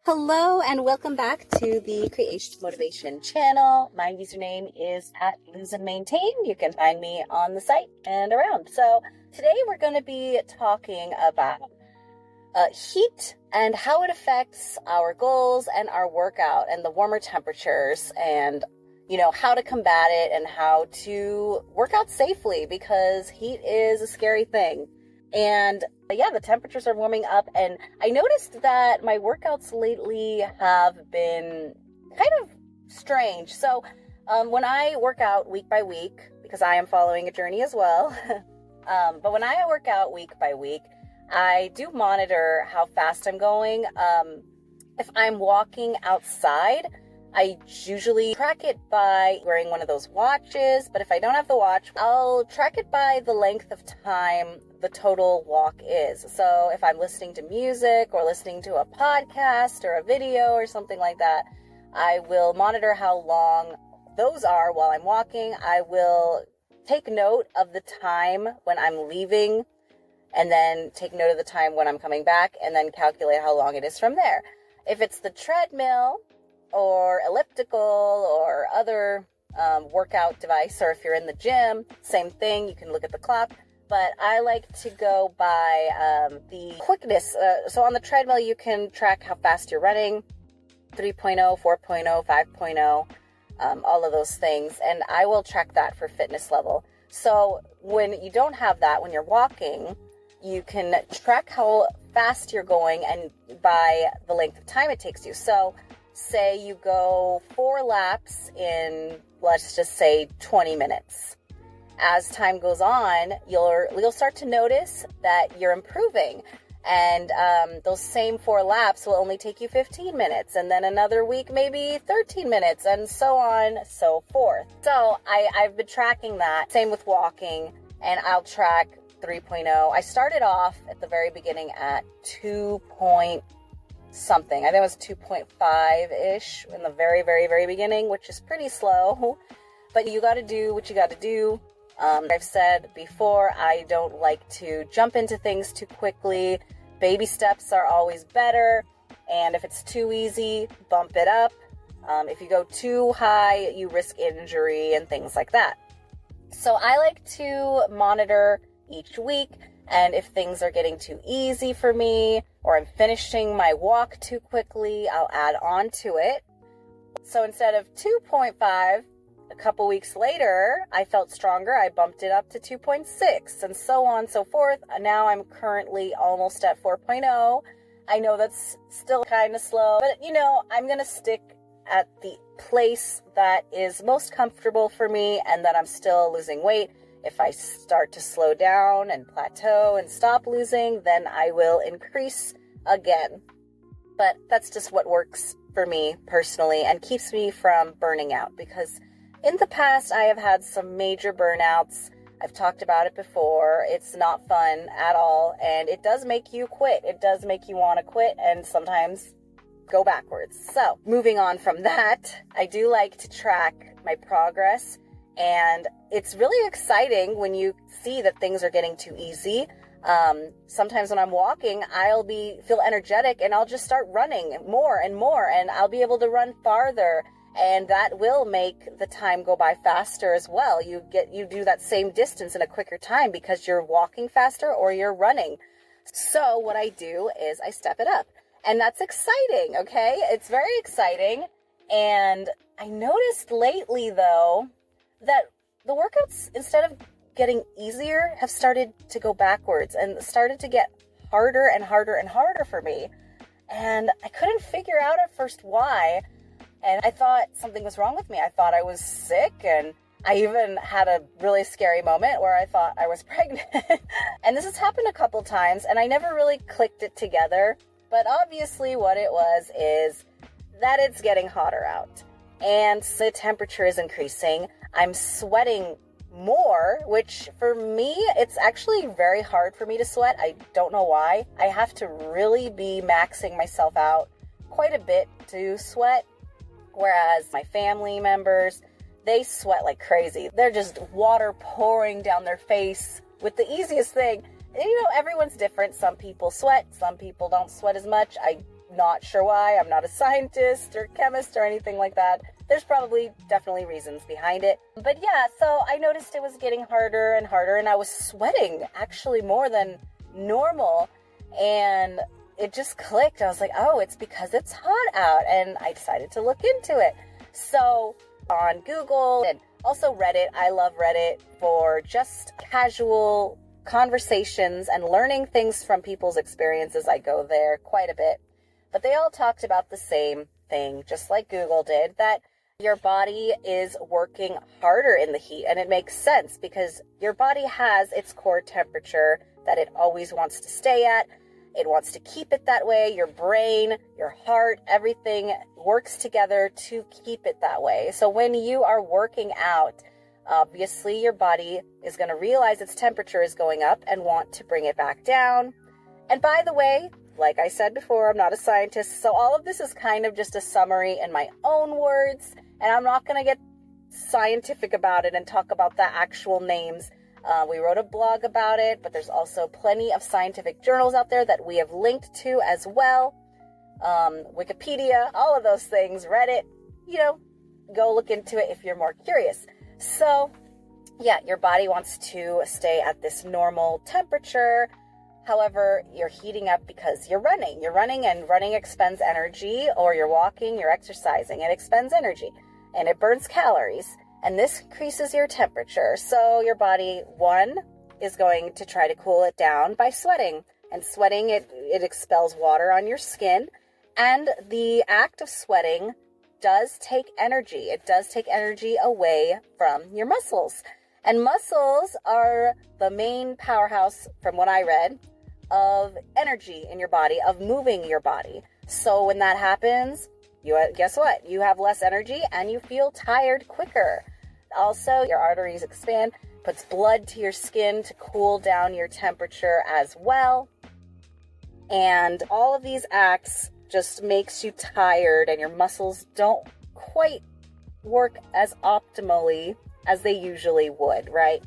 Hello and welcome back to the Creation Motivation channel. My username is @loseandmaintain. You can find me on the site and around. So today we're going to be talking about heat and how it affects our goals and our workout and the warmer temperatures and how to combat it and how to work out safely because heat is a scary thing. And the temperatures are warming up, and I noticed that my workouts lately have been kind of strange. So when I work out week by week, because I am following a journey as well, but when I work out week by week, I do monitor how fast I'm going. If I'm walking outside, I usually track it by wearing one of those watches, but if I don't have the watch, I'll track it by the length of time the total walk is. So if I'm listening to music or listening to a podcast or a video or something like that, I will monitor how long those are while I'm walking. I will take note of the time when I'm leaving and then take note of the time when I'm coming back and then calculate how long it is from there. If it's the treadmill or elliptical or other workout device, or if you're in the gym, same thing, you can look at the clock. But I like to go by the quickness. So on the treadmill, you can track how fast you're running, 3.0, 4.0, 5.0, all of those things. And I will track that for fitness level. So when you don't have that, when you're walking, you can track how fast you're going and by the length of time it takes you. So say you go 4 laps in, let's just say 20 minutes. As time goes on, you'll start to notice that you're improving. And those same 4 laps will only take you 15 minutes. And then another week, maybe 13 minutes, and so on, so forth. So I've been tracking that. Same with walking, and I'll track 3.0. I started off at the very beginning at 2 point something. I think it was 2.5-ish in the very, very, very beginning, which is pretty slow. But you got to do what you got to do. I've said before, I don't like to jump into things too quickly. Baby steps are always better. And if it's too easy, bump it up. If you go too high, you risk injury and things like that. So I like to monitor each week. And if things are getting too easy for me, or I'm finishing my walk too quickly, I'll add on to it. So instead of 2.5, a couple weeks later, I felt stronger. I bumped it up to 2.6 and so on and so forth. Now I'm currently almost at 4.0. I know that's still kind of slow, but I'm going to stick at the place that is most comfortable for me and that I'm still losing weight. If I start to slow down and plateau and stop losing, then I will increase again. But that's just what works for me personally and keeps me from burning out, because in the past, I have had some major burnouts. I've talked about it before. It's not fun at all, and it does make you quit. It does make you want to quit and sometimes go backwards. So, moving on from that, I do like to track my progress, and it's really exciting when you see that things are getting too easy. Sometimes when I'm walking, I'll feel energetic, and I'll just start running more and more, and I'll be able to run farther. And that will make the time go by faster as well. You do that same distance in a quicker time because you're walking faster or you're running. So what I do is I step it up. And that's exciting, okay? It's very exciting. And I noticed lately, though, that the workouts, instead of getting easier, have started to go backwards and started to get harder and harder and harder for me. And I couldn't figure out at first why. And I thought something was wrong with me. I thought I was sick, and I even had a really scary moment where I thought I was pregnant. And this has happened a couple times, and I never really clicked it together. But obviously what it was is that it's getting hotter out, and the temperature is increasing. I'm sweating more, which for me, it's actually very hard for me to sweat. I don't know why. I have to really be maxing myself out quite a bit to sweat. Whereas my family members, they sweat like crazy. They're just water pouring down their face with the easiest thing. Everyone's different. Some people sweat, some people don't sweat as much. I not sure why. I'm not a scientist or chemist or anything like that. There's definitely reasons behind it. But yeah, so I noticed it was getting harder and harder, and I was sweating actually more than normal. And it just clicked. I was like, oh, it's because it's hot out. And I decided to look into it. So on Google and also Reddit, I love Reddit for just casual conversations and learning things from people's experiences. I go there quite a bit. But they all talked about the same thing, just like Google did, that your body is working harder in the heat. And it makes sense because your body has its core temperature that it always wants to stay at. It wants to keep it that way. Your brain, your heart, everything works together to keep it that way. So when you are working out, obviously your body is going to realize its temperature is going up and want to bring it back down. And by the way, like I said before, I'm not a scientist, so all of this is kind of just a summary in my own words, and I'm not going to get scientific about it and talk about the actual names. We wrote a blog about it, but there's also plenty of scientific journals out there that we have linked to as well. Wikipedia, all of those things, Reddit, go look into it if you're more curious. So, yeah, your body wants to stay at this normal temperature. However, you're heating up because you're running. You're running, and running expends energy, or you're walking, you're exercising. It expends energy, and it burns calories. And this increases your temperature. So your body, one, is going to try to cool it down by sweating. And sweating, it expels water on your skin. And the act of sweating does take energy. It does take energy away from your muscles. And muscles are the main powerhouse, from what I read, of energy in your body, of moving your body. So when that happens, guess what? You have less energy and you feel tired quicker. Also, your arteries expand, puts blood to your skin to cool down your temperature as well. And all of these acts just makes you tired, and your muscles don't quite work as optimally as they usually would, right?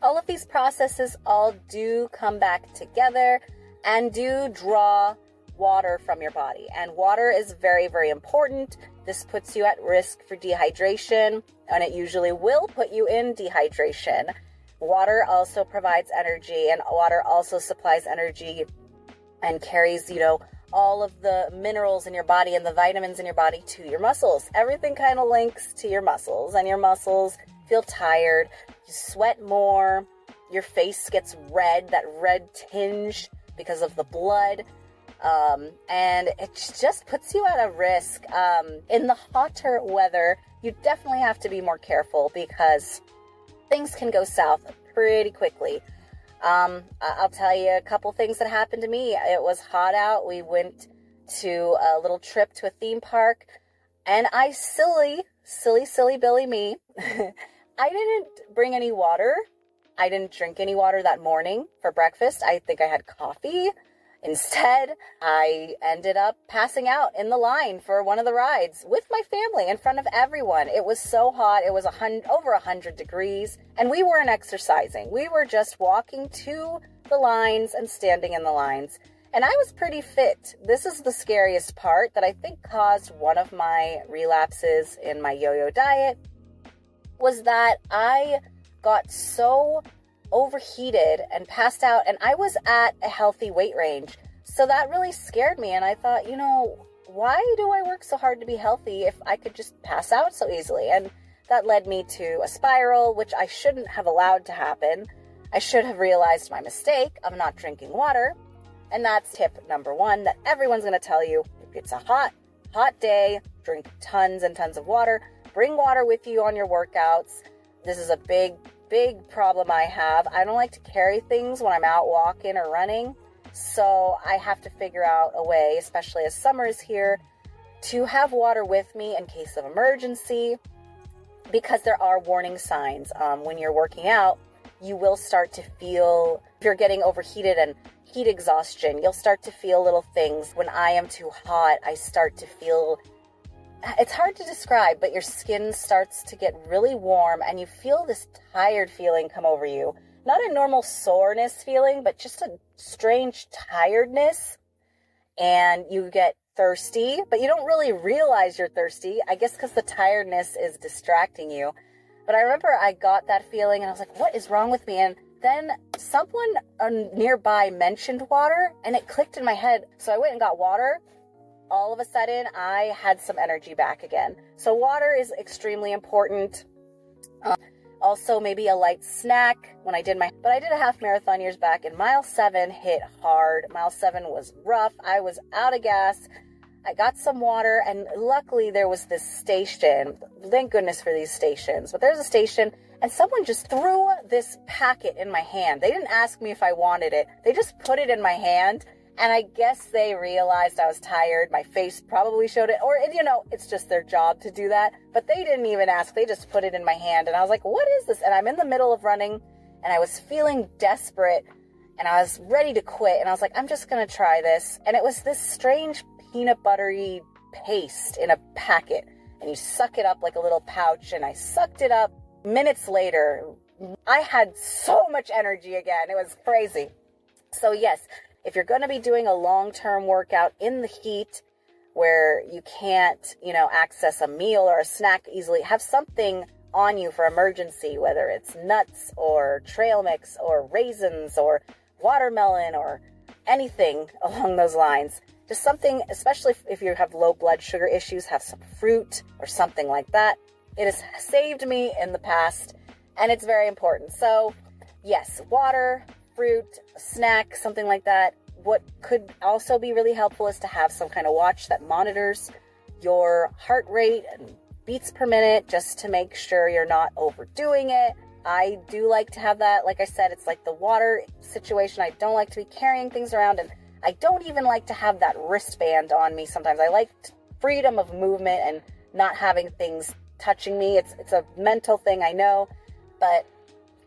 All of these processes all do come back together and do draw water from your body. And water is very, very important. This puts you at risk for dehydration, and it usually will put you in dehydration. Water also provides energy, and water also supplies energy and carries, all of the minerals in your body and the vitamins in your body to your muscles. Everything kind of links to your muscles, and your muscles feel tired. You sweat more. Your face gets red, that red tinge because of the blood. And it just puts you at a risk. In the hotter weather, you definitely have to be more careful because things can go south pretty quickly. I'll tell you a couple things that happened to me. It was hot out. We went to a little trip to a theme park, and I silly Billy me, I didn't bring any water. I didn't drink any water that morning for breakfast. I think I had coffee. Instead, I ended up passing out in the line for one of the rides with my family in front of everyone. It was so hot. It was over 100 degrees, and we weren't exercising. We were just walking to the lines and standing in the lines. And I was pretty fit. This is the scariest part that I think caused one of my relapses in my yo-yo diet, was that I got so overheated and passed out, and I was at a healthy weight range. So that really scared me, and I thought, why do I work so hard to be healthy if I could just pass out so easily? And that led me to a spiral, which I shouldn't have allowed to happen. I should have realized my mistake of not drinking water. And that's tip number one that everyone's going to tell you. If it's a hot day, drink tons and tons of water. Bring water with you on your workouts. This is a big problem I have. I don't like to carry things when I'm out walking or running. So I have to figure out a way, especially as summer is here, to have water with me in case of emergency, because there are warning signs. When you're working out, you will start to feel, if you're getting overheated and heat exhaustion, you'll start to feel little things. When I am too hot, I start to feel, it's hard to describe, but your skin starts to get really warm and you feel this tired feeling come over you. Not a normal soreness feeling, but just a strange tiredness. And you get thirsty, but you don't really realize you're thirsty. I guess because the tiredness is distracting you. But I remember I got that feeling and I was like, what is wrong with me? And then someone nearby mentioned water and it clicked in my head. So I went and got water. All of a sudden, I had some energy back again. So water is extremely important. Also, maybe a light snack but I did a half marathon years back, and mile 7 hit hard. Mile 7 was rough. I was out of gas. I got some water, and luckily there was this station. Thank goodness for these stations. But there's a station, and someone just threw this packet in my hand. They didn't ask me if I wanted it. They just put it in my hand. And I guess they realized I was tired. My face probably showed it. Or, it's just their job to do that. But they didn't even ask. They just put it in my hand. And I was like, what is this? And I'm in the middle of running. And I was feeling desperate. And I was ready to quit. And I was like, I'm just going to try this. And it was this strange peanut buttery paste in a packet. And you suck it up like a little pouch. And I sucked it up. Minutes later, I had so much energy again. It was crazy. So yes, if you're going to be doing a long-term workout in the heat where you can't, access a meal or a snack easily, have something on you for emergency, whether it's nuts or trail mix or raisins or watermelon or anything along those lines. Just something, especially if you have low blood sugar issues, have some fruit or something like that. It has saved me in the past, and it's very important. So, yes, water, fruit, a snack, something like that. What could also be really helpful is to have some kind of watch that monitors your heart rate and beats per minute, just to make sure you're not overdoing it. I do like to have that. Like I said, it's like the water situation. I don't like to be carrying things around, and I don't even like to have that wristband on me sometimes. I like freedom of movement and not having things touching me. It's a mental thing, I know, but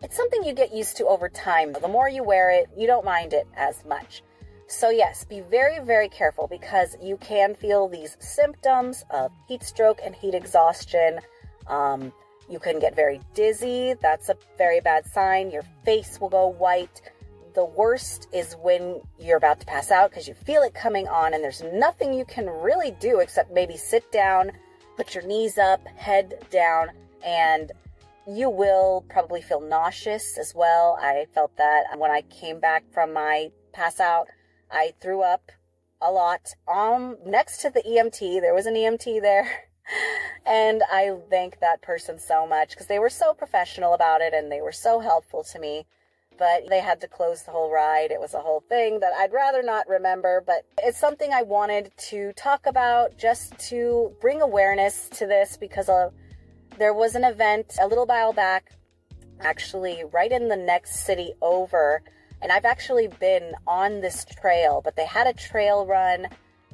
it's something you get used to over time. The more you wear it, you don't mind it as much. So yes, be very, very careful, because you can feel these symptoms of heat stroke and heat exhaustion. You can get very dizzy. That's a very bad sign. Your face will go white. The worst is when you're about to pass out, because you feel it coming on and there's nothing you can really do except maybe sit down, put your knees up, head down, and you will probably feel nauseous as well. I felt that when I came back from my pass out. I threw up a lot. Next to the EMT, there was an EMT there. And I thank that person so much, because they were so professional about it and they were so helpful to me. But they had to close the whole ride. It was a whole thing that I'd rather not remember, but it's something I wanted to talk about, just to bring awareness to this, because there was an event a little while back, actually right in the next city over. And I've actually been on this trail, but they had a trail run.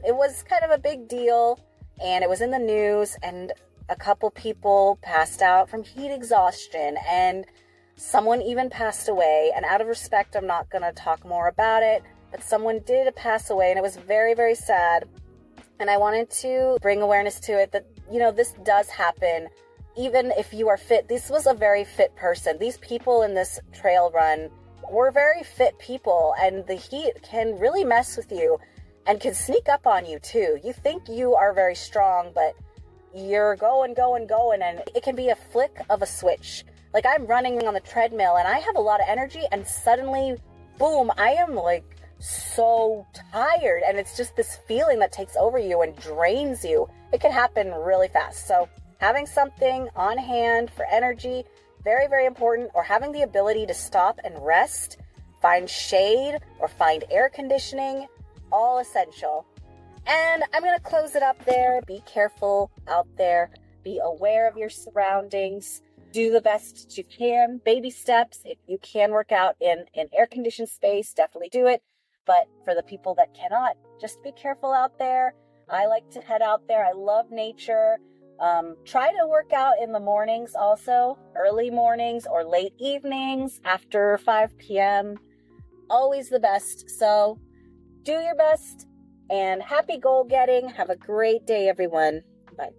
It was kind of a big deal, and it was in the news, and a couple people passed out from heat exhaustion, and someone even passed away. And out of respect, I'm not going to talk more about it, but someone did pass away, and it was very, very sad. And I wanted to bring awareness to it that, this does happen. Even if you are fit, this was a very fit person. These people in this trail run were very fit people, and the heat can really mess with you and can sneak up on you too. You think you are very strong, but you're going, and it can be a flick of a switch. Like, I'm running on the treadmill and I have a lot of energy, and suddenly, boom, I am like so tired, and it's just this feeling that takes over you and drains you. It can happen really fast. So having something on hand for energy, very, very important, or having the ability to stop and rest, find shade, or find air conditioning, all essential. And I'm going to close it up there. Be careful out there. Be aware of your surroundings. Do the best you can. Baby steps. If you can work out in an air-conditioned space, definitely do it. But for the people that cannot, just be careful out there. I like to head out there. I love nature. Try to work out in the mornings also, early mornings or late evenings after 5 p.m. Always the best. So do your best, and happy goal getting. Have a great day, everyone. Bye.